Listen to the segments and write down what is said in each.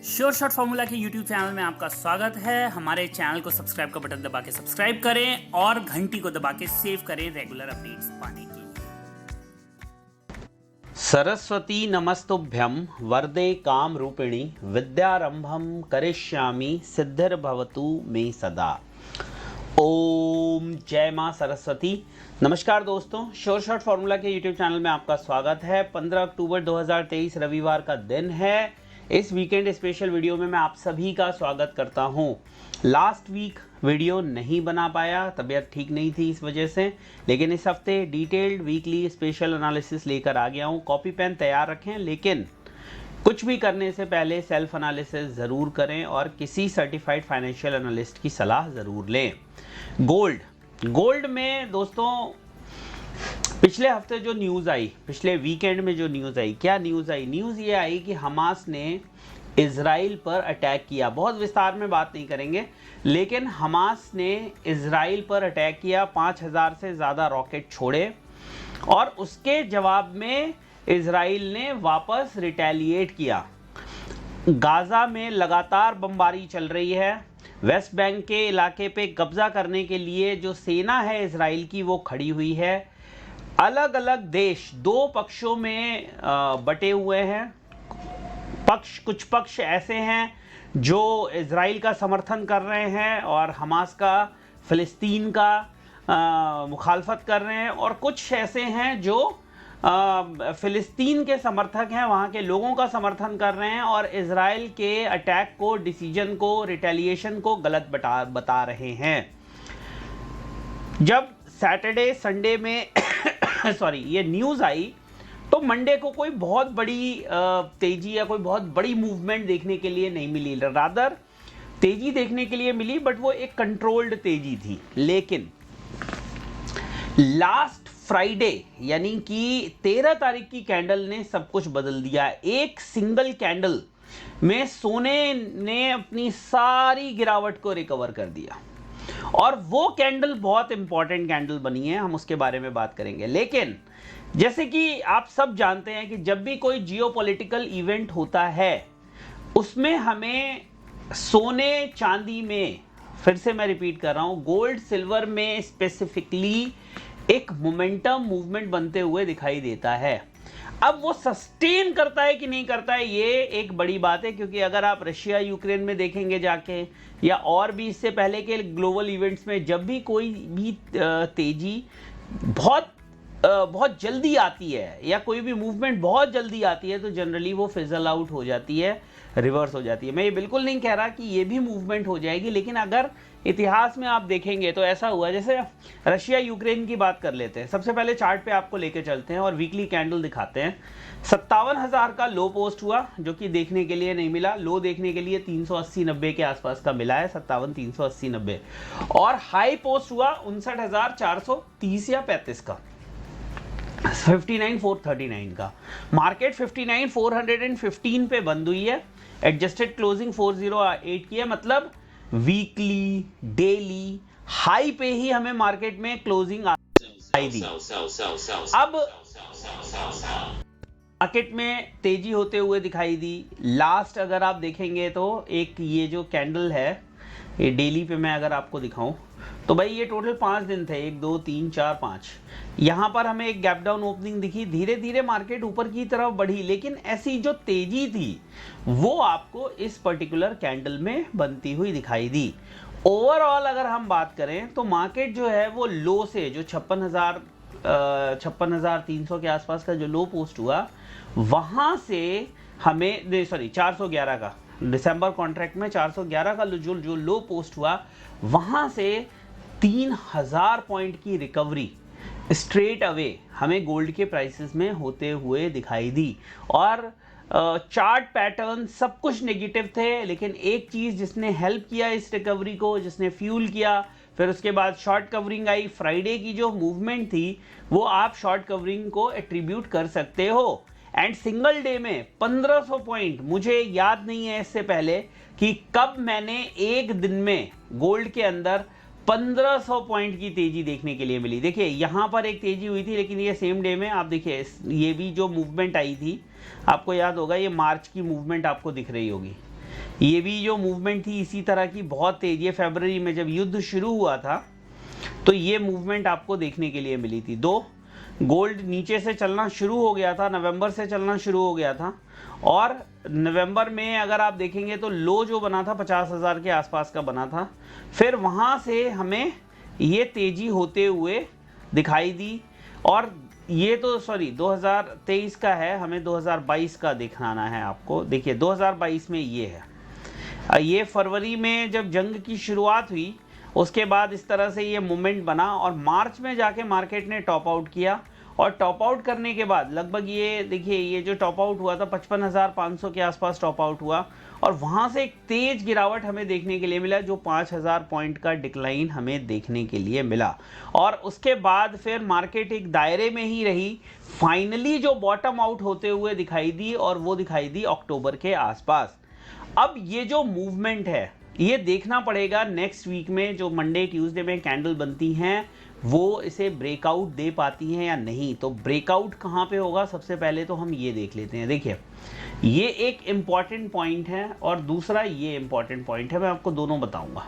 Sure shot formula के YouTube channel में आपका स्वागत है। हमारे चैनल को सब्सक्राइब का बटन दबा के सब्सक्राइब करें और घंटी को दबा के सेव करें रेगुलर अपडेट्स पाने के लिए। सरस्वती नमस्तुभ्यं वरदे काम रूपिणी विद्यारंभम करिष्यामि सिद्धिर्भवतु मे सदा। ओम जय मां सरस्वती। नमस्कार दोस्तों, श्योर शॉट फॉर्मूला के यूट्यूब चैनल में आपका स्वागत है। 15 अक्टूबर 2023 रविवार का दिन है। इस वीकेंड स्पेशल वीडियो में मैं आप सभी का स्वागत करता हूं। लास्ट वीक वीडियो नहीं बना पाया, तबीयत ठीक नहीं थी इस वजह से, लेकिन इस हफ्ते डिटेल्ड वीकली स्पेशल एनालिसिस लेकर आ गया हूं। कॉपी पेन तैयार रखें, लेकिन कुछ भी करने से पहले सेल्फ एनालिसिस ज़रूर करें और किसी सर्टिफाइड फाइनेंशियल एनालिस्ट की सलाह ज़रूर लें। गोल्ड में दोस्तों पिछले हफ्ते जो न्यूज़ आई, पिछले वीकेंड में जो न्यूज़ आई, क्या न्यूज़ आई? न्यूज़ ये आई कि हमास ने इजराइल पर अटैक किया। बहुत विस्तार में बात नहीं करेंगे, लेकिन हमास ने इजराइल पर अटैक किया, 5000 से ज़्यादा रॉकेट छोड़े और उसके जवाब में इजराइल ने वापस रिटेलिएट किया। गाज़ा में लगातार बमबारी चल रही है। वेस्ट बैंक के इलाके पे कब्जा करने के लिए जो सेना है इजराइल की वो खड़ी हुई है। अलग अलग देश दो पक्षों में बटे हुए हैं। कुछ पक्ष ऐसे हैं जो इजराइल का समर्थन कर रहे हैं और हमास का, फिलिस्तीन का मुखालफत कर रहे हैं, और कुछ ऐसे हैं जो फिलिस्तीन के समर्थक हैं, वहाँ के लोगों का समर्थन कर रहे हैं और इजराइल के अटैक को, डिसीजन को, रिटेलिएशन को गलत बता रहे हैं। जब सैटरडे संडे में ये न्यूज़ आई तो मंडे को कोई बहुत बड़ी तेजी या कोई बहुत बड़ी मूवमेंट देखने के लिए नहीं मिली। रादर तेजी देखने के लिए मिली, बट वो एक कंट्रोल्ड तेजी थी। लेकिन लास्ट फ्राइडे यानी कि 13 तारीख की कैंडल ने सब कुछ बदल दिया। एक सिंगल कैंडल में सोने ने अपनी सारी गिरावट को रिकवर कर दिया और वो कैंडल बहुत इंपॉर्टेंट कैंडल बनी है। हम उसके बारे में बात करेंगे। लेकिन जैसे कि आप सब जानते हैं कि जब भी कोई जियोपॉलिटिकल इवेंट होता है उसमें हमें सोने चांदी में, फिर से मैं रिपीट कर रहा हूं, गोल्ड सिल्वर में स्पेसिफिकली एक मोमेंटम मूवमेंट बनते हुए दिखाई देता है। अब वो सस्टेन करता है कि नहीं करता है, ये एक बड़ी बात है, क्योंकि अगर आप रशिया यूक्रेन में देखेंगे जाके, या और भी इससे पहले के ग्लोबल इवेंट्स में, जब भी कोई भी तेजी बहुत जल्दी आती है या कोई भी मूवमेंट बहुत जल्दी आती है तो जनरली वो फिजल आउट हो जाती है, रिवर्स हो जाती है। मैं ये बिल्कुल नहीं कह रहा कि ये भी मूवमेंट हो जाएगी, लेकिन अगर इतिहास में आप देखेंगे तो ऐसा हुआ। जैसे रशिया यूक्रेन की बात कर लेते हैं। सबसे पहले चार्ट पे आपको लेके चलते हैं और वीकली कैंडल दिखाते हैं। 57,000 का लो पोस्ट हुआ, जो कि देखने के लिए नहीं मिला। लो देखने के लिए 380-90 के आसपास का मिला है, 57-380-90। और हाई पोस्ट हुआ 59,430 या 35 का, 59,439 का। मार्केट 59,415 पे बंद हुई है। एडजस्टेड क्लोजिंग 408 की है, मतलब वीकली डेली हाई पे ही हमें मार्केट में क्लोजिंग आई दी। अब मार्केट में तेजी होते हुए दिखाई दी। लास्ट अगर आप देखेंगे तो एक ये जो कैंडल है, ये डेली पे मैं अगर आपको दिखाऊं तो भाई ये टोटल 5 दिन थे, 1 2 3 4 5। यहाँ पर हमें एक गैप डाउन ओपनिंग दिखी, धीरे धीरे मार्केट ऊपर की तरफ बढ़ी, लेकिन ऐसी जो तेजी थी वो आपको इस पर्टिकुलर कैंडल में बनती हुई दिखाई दी। ओवरऑल अगर हम बात करें तो मार्केट जो है वो लो से, जो 56,300 के आसपास का जो लो पोस्ट हुआ, वहां से हमें 411 का, दिसंबर कॉन्ट्रैक्ट में 411 का जो लो पोस्ट हुआ, वहां से 3000 पॉइंट की रिकवरी स्ट्रेट अवे हमें गोल्ड के प्राइसेस में होते हुए दिखाई दी। और चार्ट पैटर्न सब कुछ नेगेटिव थे, लेकिन एक चीज जिसने हेल्प किया इस रिकवरी को, जिसने फ्यूल किया, फिर उसके बाद शॉर्ट कवरिंग आई। फ्राइडे की जो मूवमेंट थी वो आप शॉर्ट कवरिंग को एट्रीब्यूट कर सकते हो। एंड सिंगल डे में 1500 पॉइंट, मुझे याद नहीं है इससे पहले कि कब मैंने एक दिन में गोल्ड के अंदर 1500 पॉइंट की तेजी देखने के लिए मिली। देखिए यहां पर एक तेजी हुई थी, लेकिन ये सेम डे में आप देखिए ये भी जो मूवमेंट आई थी, आपको याद होगा ये मार्च की मूवमेंट आपको दिख रही होगी। ये भी जो मूवमेंट थी इसी तरह की बहुत तेज, ये फरवरी में जब युद्ध शुरू हुआ था तो ये मूवमेंट आपको देखने के लिए मिली थी। गोल्ड नीचे से चलना शुरू हो गया था, नवंबर से चलना शुरू हो गया था, और नवंबर में अगर आप देखेंगे तो लो जो बना था 50,000 के आसपास का बना था। फिर वहाँ से हमें ये तेजी होते हुए दिखाई दी, और ये तो 2023 का है, हमें 2022 का दिखाना है आपको। देखिए 2022 में ये है, ये फरवरी में जब जंग की शुरुआत हुई उसके बाद इस तरह से ये मूवमेंट बना, और मार्च में जाके मार्केट ने टॉप आउट किया, और टॉप आउट करने के बाद लगभग ये देखिए ये जो टॉप आउट हुआ था 55,500 के आसपास टॉप आउट हुआ, और वहाँ से एक तेज गिरावट हमें देखने के लिए मिला, जो 5,000 पॉइंट का डिक्लाइन हमें देखने के लिए मिला। और उसके बाद फिर मार्केट एक दायरे में ही रही, फाइनली जो बॉटम आउट होते हुए दिखाई दी, और वो दिखाई दी अक्टूबर के आसपास। अब ये जो मूवमेंट है ये देखना पड़ेगा नेक्स्ट वीक में, जो मंडे ट्यूसडे में कैंडल बनती हैं वो इसे ब्रेकआउट दे पाती हैं या नहीं। तो ब्रेकआउट कहाँ पे होगा, सबसे पहले तो हम ये देख लेते हैं। देखिए ये एक इम्पॉर्टेंट पॉइंट है, और दूसरा ये इम्पॉर्टेंट पॉइंट है, मैं आपको दोनों बताऊंगा।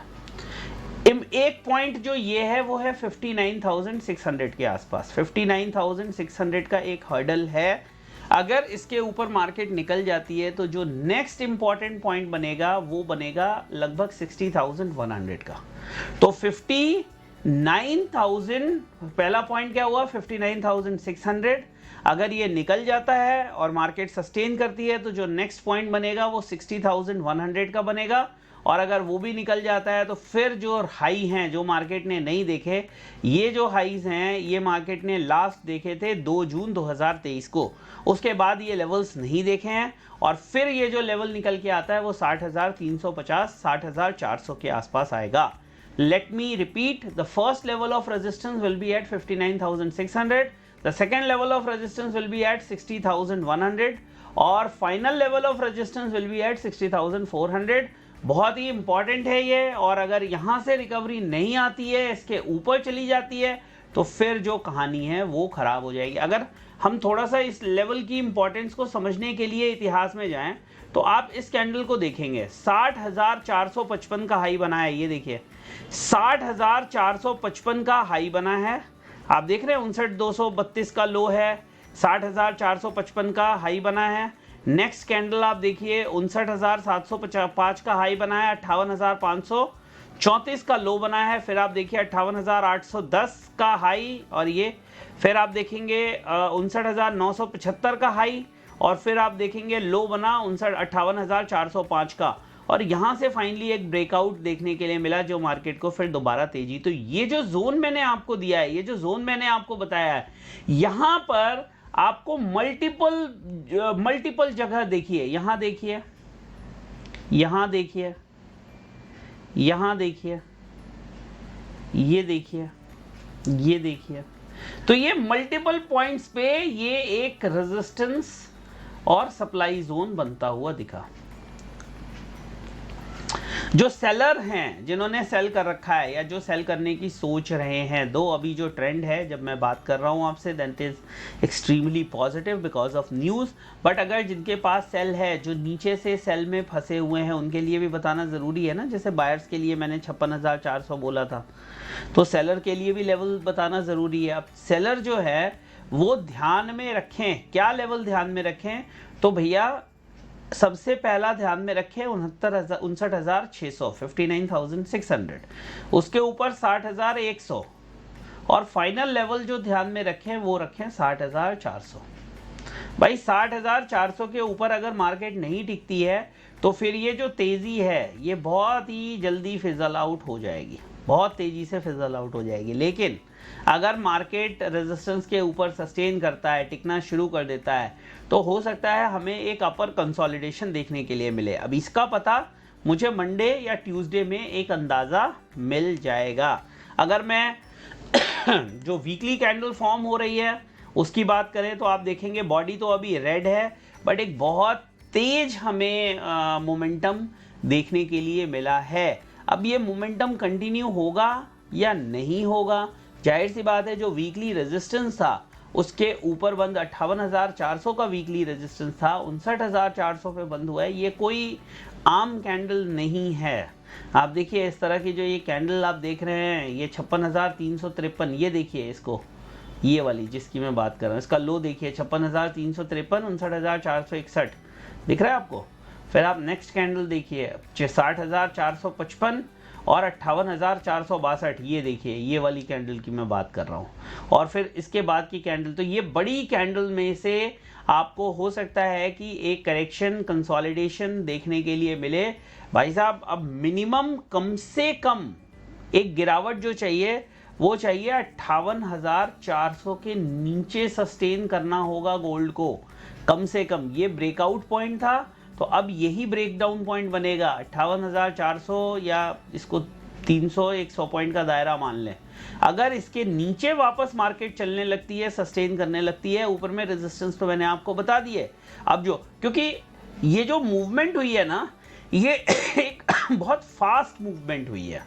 एक पॉइंट जो ये है वो है 59,600 के आसपास। 59,600 का एक हर्डल है, अगर इसके ऊपर मार्केट निकल जाती है तो जो नेक्स्ट इंपॉर्टेंट पॉइंट बनेगा वो बनेगा लगभग 60,100 का। तो 59,000 पहला पॉइंट क्या हुआ, 59,600। अगर ये निकल जाता है और मार्केट सस्टेन करती है तो जो नेक्स्ट पॉइंट बनेगा वो 60,100 का बनेगा, और अगर वो भी निकल जाता है तो फिर जो हाई हैं जो मार्केट ने नहीं देखे, ये जो हाईज हैं ये मार्केट ने लास्ट देखे थे 2 जून 2023 को, उसके बाद ये लेवल्स नहीं देखे हैं, और फिर ये जो लेवल निकल के आता है वो 60,350 60,400 के आसपास आएगा। Let me repeat, the first level of resistance will be at 59,600, the second level of resistance will be at 60,100, और final level of resistance will be at 60,400। बहुत ही इंपॉर्टेंट है ये, और अगर यहाँ से रिकवरी नहीं आती है, इसके ऊपर चली जाती है, तो फिर जो कहानी है वो खराब हो जाएगी। अगर हम थोड़ा सा इस लेवल की इंपॉर्टेंस को समझने के लिए इतिहास में जाएं तो आप इस कैंडल को देखेंगे, 60,455 का हाई बना है। ये देखिए 60,455 का हाई बना है, आप देख रहे हैं 59,232 का लो है, 60,455 का हाई बना है। नेक्स्ट कैंडल आप देखिए 59,705 का हाई बना है, 58,534 का लो बना है, फिर आप देखिए 58,810 का हाई, और ये फिर आप देखेंगे 59,975 का हाई, और फिर आप देखेंगे लो बना 58,405 का, और यहाँ से फाइनली एक ब्रेकआउट देखने के लिए मिला जो मार्केट को फिर दोबारा तेजी। तो ये जो जोन मैंने आपको दिया है, ये जो जोन मैंने आपको बताया है, यहाँ पर आपको मल्टीपल जगह देखिए, यहां देखिए, यहां देखिए, यहां देखिए, ये देखिए, ये देखिए, तो ये मल्टीपल पॉइंट्स पे ये एक रेजिस्टेंस और सप्लाई जोन बनता हुआ दिखा। जो सेलर हैं, जिन्होंने सेल कर रखा है या जो सेल करने की सोच रहे हैं, दो अभी जो ट्रेंड है जब मैं बात कर रहा हूं आपसे, that is extremely positive because of news. But अगर जिनके पास सेल है, जो नीचे से सेल में फंसे हुए हैं, उनके लिए भी बताना ज़रूरी है ना। जैसे बायर्स के लिए मैंने 56,400 बोला था, तो सेलर के लिए भी लेवल बताना ज़रूरी है। अब सेलर जो है वो ध्यान में रखें, क्या लेवल ध्यान में रखें, तो भैया सबसे पहला ध्यान में रखें 59,600 59,600, उसके ऊपर 60,100, और फाइनल लेवल जो ध्यान में रखें वो रखें 60,400। भाई 60,400 के ऊपर अगर मार्केट नहीं टिकती है तो फिर ये जो तेज़ी है ये बहुत ही जल्दी फिजल आउट हो जाएगी, बहुत तेज़ी से फिजल आउट हो जाएगी। लेकिन अगर मार्केट रेजिस्टेंस के ऊपर सस्टेन करता है, टिकना शुरू कर देता है, तो हो सकता है हमें एक अपर कंसोलिडेशन देखने के लिए मिले। अब इसका पता मुझे मंडे या ट्यूसडे में एक अंदाज़ा मिल जाएगा। अगर मैं जो वीकली कैंडल फॉर्म हो रही है उसकी बात करें तो आप देखेंगे बॉडी तो अभी रेड है, बट एक बहुत तेज हमें मोमेंटम देखने के लिए मिला है। अब ये मोमेंटम कंटिन्यू होगा या नहीं होगा, जाहिर सी बात है जो वीकली रेजिस्टेंस था उसके ऊपर बंद 58,400 का वीकली रेजिस्टेंस था, 59,400 पे बंद हुआ है। ये कोई आम कैंडल नहीं है। आप देखिए इस तरह की जो ये कैंडल आप देख रहे हैं, ये 56,353, ये देखिए इसको, ये वाली जिसकी मैं बात कर रहा हूँ, इसका लो देखिए 56,353, 59,461 दिख रहा है आपको। फिर आप नेक्स्ट कैंडल देखिए 60,455 और 58,462, ये देखिए ये वाली कैंडल की मैं बात कर रहा हूँ। और फिर इसके बाद की कैंडल, तो ये बड़ी कैंडल में से आपको हो सकता है कि एक करेक्शन कंसोलिडेशन देखने के लिए मिले। भाई साहब अब मिनिमम कम से कम एक गिरावट जो चाहिए वो चाहिए 58,400 के नीचे सस्टेन करना होगा गोल्ड को कम से कम। ये ब्रेकआउट पॉइंट था, तो अब यही ब्रेकडाउन पॉइंट बनेगा 58,400 या इसको 300-100 पॉइंट का दायरा मान लें। अगर इसके नीचे वापस मार्केट चलने लगती है, सस्टेन करने लगती है, ऊपर में रेजिस्टेंस तो मैंने आपको बता दिए। अब जो, क्योंकि ये जो मूवमेंट हुई है ना, ये एक बहुत फास्ट मूवमेंट हुई है,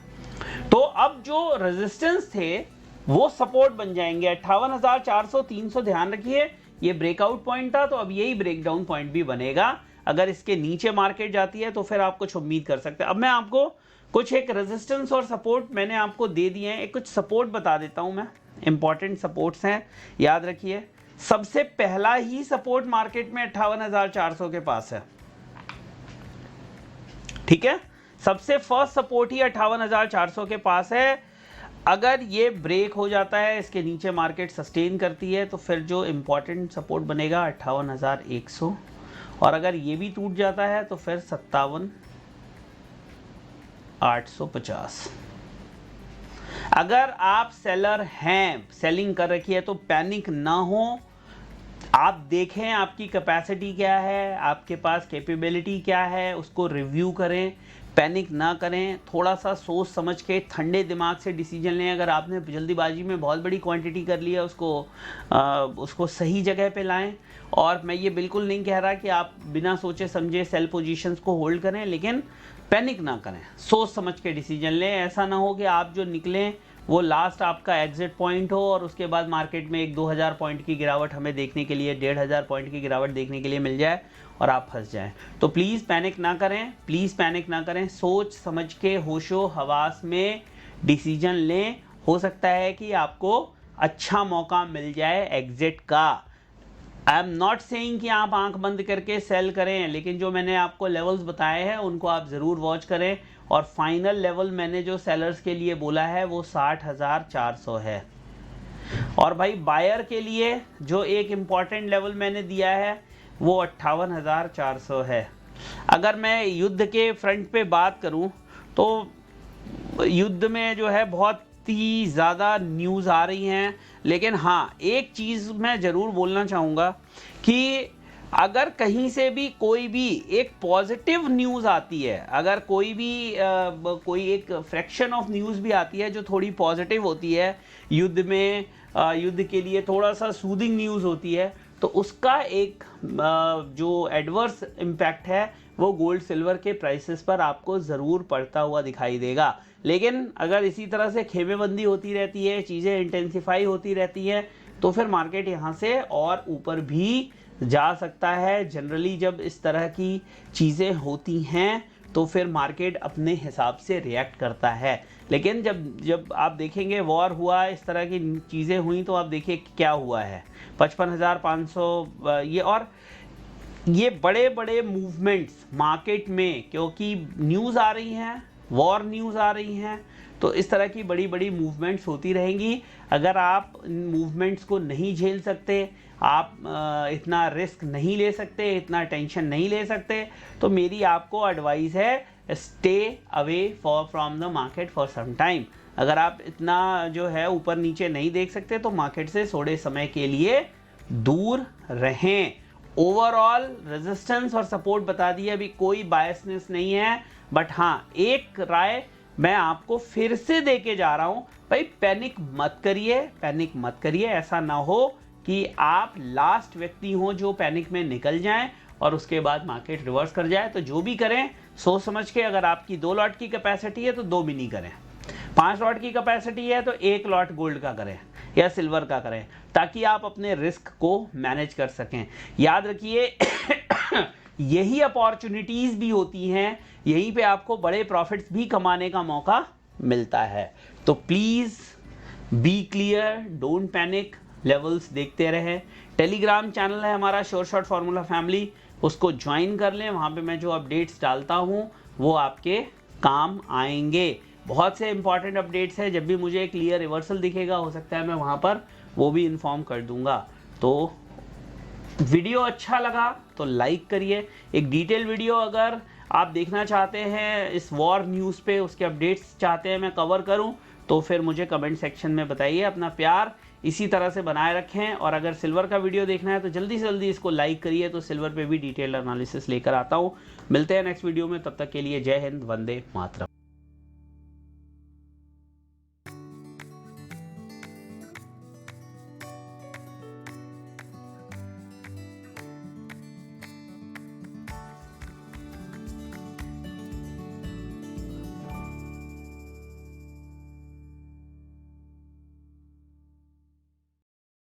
तो अब जो रेजिस्टेंस थे वो सपोर्ट बन जाएंगे। 58,400 300 ध्यान रखिए, ये ब्रेकआउट पॉइंट था, तो अब यही ब्रेकडाउन पॉइंट भी बनेगा। अगर इसके नीचे मार्केट जाती है तो फिर आप कुछ उम्मीद कर सकते हैं। अब मैं आपको कुछ एक रेजिस्टेंस और सपोर्ट मैंने आपको दे दिए हैं, एक कुछ सपोर्ट बता देता हूं मैं, इंपॉर्टेंट सपोर्ट्स हैं, याद रखिए। सबसे पहला ही सपोर्ट मार्केट में 58,400 के पास है, ठीक है। सबसे फर्स्ट सपोर्ट ही 58,400 के पास है। अगर ये ब्रेक हो जाता है, इसके नीचे मार्केट सस्टेन करती है, तो फिर जो इंपॉर्टेंट सपोर्ट बनेगा 58,100, और अगर ये भी टूट जाता है तो फिर 57,850। अगर आप सेलर हैं, सेलिंग कर रखी है, तो पैनिक ना हो। आप देखें आपकी कैपेसिटी क्या है, आपके पास कैपेबिलिटी क्या है, उसको रिव्यू करें, पैनिक ना करें। थोड़ा सा सोच समझ के ठंडे दिमाग से डिसीजन लें। अगर आपने जल्दीबाजी में बहुत बड़ी क्वांटिटी कर ली है, उसको सही जगह पे लाएं। और मैं ये बिल्कुल नहीं कह रहा कि आप बिना सोचे समझे सेल पोजीशंस को होल्ड करें, लेकिन पैनिक ना करें, सोच समझ के डिसीजन लें। ऐसा ना हो कि आप जो निकलें वो लास्ट आपका एग्जिट पॉइंट हो और उसके बाद मार्केट में 1-2 हज़ार पॉइंट की गिरावट हमें देखने के लिए, 1,500 पॉइंट की गिरावट देखने के लिए मिल जाए और आप फंस जाएं। तो प्लीज़ पैनिक ना करें, प्लीज़ पैनिक ना करें, सोच समझ के होशो हवास में डिसीजन लें। हो सकता है कि आपको अच्छा मौका मिल जाए एग्जिट का। आई एम नॉट सेइंग कि आप आंख बंद करके सेल करें, लेकिन जो मैंने आपको लेवल्स बताए हैं उनको आप ज़रूर वॉच करें। और फाइनल लेवल मैंने जो सेलर्स के लिए बोला है वो 60,400 है। और भाई बायर के लिए जो एक इम्पॉर्टेंट लेवल मैंने दिया है वो 58,400 है। अगर मैं युद्ध के फ्रंट पे बात करूं तो युद्ध में जो है बहुत ही ज़्यादा न्यूज़ आ रही हैं, लेकिन हाँ एक चीज़ मैं ज़रूर बोलना चाहूँगा कि अगर कहीं से भी कोई भी एक पॉजिटिव न्यूज़ आती है, अगर कोई भी कोई एक फ्रैक्शन ऑफ न्यूज़ भी आती है जो थोड़ी पॉजिटिव होती है, युद्ध में युद्ध के लिए थोड़ा सा सूदिंग न्यूज़ होती है, तो उसका एक जो एडवर्स इम्पैक्ट है वो गोल्ड सिल्वर के प्राइसेस पर आपको ज़रूर पड़ता हुआ दिखाई देगा। लेकिन अगर इसी तरह से खेमेबंदी होती रहती है, चीज़ें इंटेंसिफाई होती रहती हैं, तो फिर मार्केट यहाँ से और ऊपर भी जा सकता है। जनरली जब इस तरह की चीज़ें होती हैं तो फिर मार्केट अपने हिसाब से रिएक्ट करता है। लेकिन जब आप देखेंगे वॉर हुआ, इस तरह की चीज़ें हुई, तो आप देखिए क्या हुआ है, 55,500 ये। और ये बड़े बड़े मूवमेंट्स मार्केट में, क्योंकि न्यूज़ आ रही हैं, वॉर न्यूज़ आ रही हैं, तो इस तरह की बड़ी बड़ी मूवमेंट्स होती रहेंगी। अगर आप इन मूवमेंट्स को नहीं झेल सकते, आप इतना रिस्क नहीं ले सकते, इतना टेंशन नहीं ले सकते, तो मेरी आपको एडवाइस है stay away from the market for some time. अगर आप इतना जो है ऊपर नीचे नहीं देख सकते तो मार्केट से थोड़े समय के लिए दूर रहें। ओवरऑल रेजिस्टेंस और सपोर्ट बता दिया, अभी कोई बायसनेस नहीं है, बट हाँ एक राय मैं आपको फिर से दे के जा रहा हूं, भाई पैनिक मत करिए, पैनिक मत करिए। ऐसा ना हो कि आप लास्ट व्यक्ति हो जो पैनिक में निकल जाएं और उसके बाद मार्केट रिवर्स कर जाए। तो जो भी करें सोच समझ के, अगर आपकी 2 लॉट की कैपेसिटी है तो 2 मिनी करें, 5 लॉट की कैपेसिटी है तो 1 लॉट गोल्ड का करें या सिल्वर का करें, ताकि आप अपने रिस्क को मैनेज कर सकें। याद रखिए यही अपॉर्चुनिटीज भी होती हैं, यहीं पे आपको बड़े प्रॉफिट्स भी कमाने का मौका मिलता है। तो please be clear, don't panic, levels देखते रहें। टेलीग्राम चैनल है हमारा श्योर शॉट फॉर्मूला फैमिली, उसको ज्वाइन कर लें। वहाँ पे मैं जो अपडेट्स डालता हूँ वो आपके काम आएंगे। बहुत से इंपॉर्टेंट अपडेट्स हैं, जब भी मुझे क्लियर रिवर्सल दिखेगा हो सकता है मैं वहाँ पर वो भी इन्फॉर्म कर दूंगा। तो वीडियो अच्छा लगा तो लाइक करिए। एक डिटेल वीडियो अगर आप देखना चाहते हैं इस वॉर न्यूज़ पे, उसके अपडेट्स चाहते हैं मैं कवर करूं, तो फिर मुझे कमेंट सेक्शन में बताइए। अपना प्यार इसी तरह से बनाए रखें। और अगर सिल्वर का वीडियो देखना है तो जल्दी से जल्दी इसको लाइक करिए, तो सिल्वर पे भी डिटेल एनालिसिस लेकर आता हूँ। मिलते हैं नेक्स्ट वीडियो में, तब तक के लिए जय हिंद, वंदे मातरम।